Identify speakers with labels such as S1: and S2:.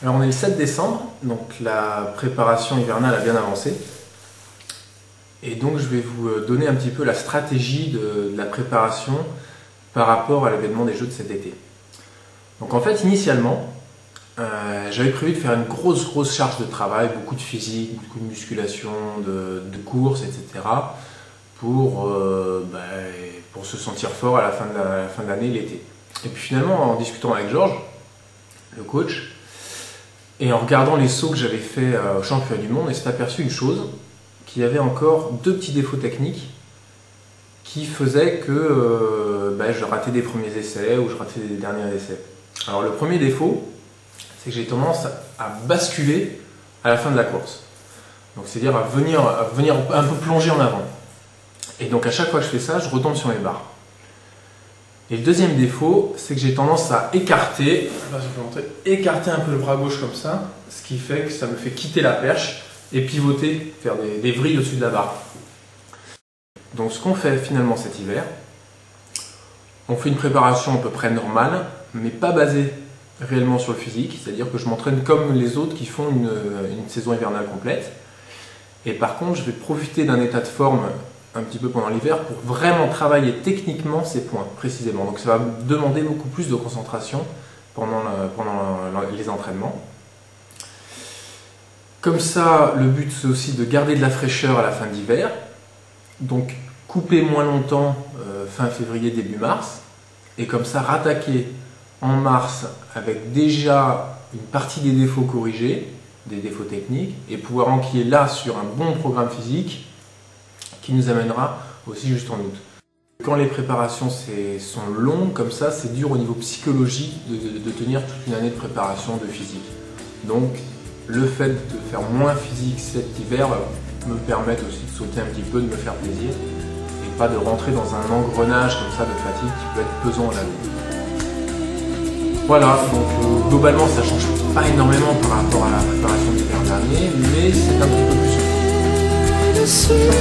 S1: Alors on est le 7 décembre, donc la préparation hivernale a bien avancé. Et donc je vais vous donner un petit peu la stratégie de la préparation par rapport à l'événement des Jeux de cet été. Donc en fait, initialement, j'avais prévu de faire une grosse charge de travail, beaucoup de physique, beaucoup de musculation, de courses, etc. pour se sentir fort à la fin de l'année, l'été. Et puis finalement, en discutant avec Georges, le coach, et en regardant les sauts que j'avais fait au championnat du monde, il s'est aperçu une chose, qu'il y avait encore deux petits défauts techniques qui faisaient que je ratais des premiers essais ou je ratais des derniers essais. Alors le premier défaut, c'est que j'ai tendance à basculer à la fin de la course. Donc c'est-à-dire à venir un peu plonger en avant. Et donc à chaque fois que je fais ça, je retombe sur mes barres. Et le deuxième défaut, c'est que j'ai tendance à écarter un peu le bras gauche comme ça, ce qui fait que ça me fait quitter la perche et pivoter, faire des vrilles au-dessus de la barre. Donc ce qu'on fait finalement cet hiver, on fait une préparation à peu près normale, mais pas basée réellement sur le physique, c'est-à-dire que je m'entraîne comme les autres qui font une saison hivernale complète. Et par contre, je vais profiter d'un état de forme un petit peu pendant l'hiver pour vraiment travailler techniquement ces points précisément. Donc ça va me demander beaucoup plus de concentration pendant les entraînements. Comme ça, le but c'est aussi de garder de la fraîcheur à la fin de l'hiver. Donc couper moins longtemps fin février, début mars. Et comme ça, rattaquer en mars avec déjà une partie des défauts corrigés, des défauts techniques, et pouvoir enquiller là sur un bon programme physique qui nous amènera aussi juste en août. Quand les préparations sont longues, comme ça, c'est dur au niveau psychologique de tenir toute une année de préparation de physique. Donc, le fait de faire moins physique cet hiver me permet aussi de sauter un petit peu, de me faire plaisir, et pas de rentrer dans un engrenage comme ça de fatigue qui peut être pesant à l'avenir. Voilà, donc globalement ça ne change pas énormément par rapport à la préparation de l'hiver dernier, mais c'est un petit peu plus souple.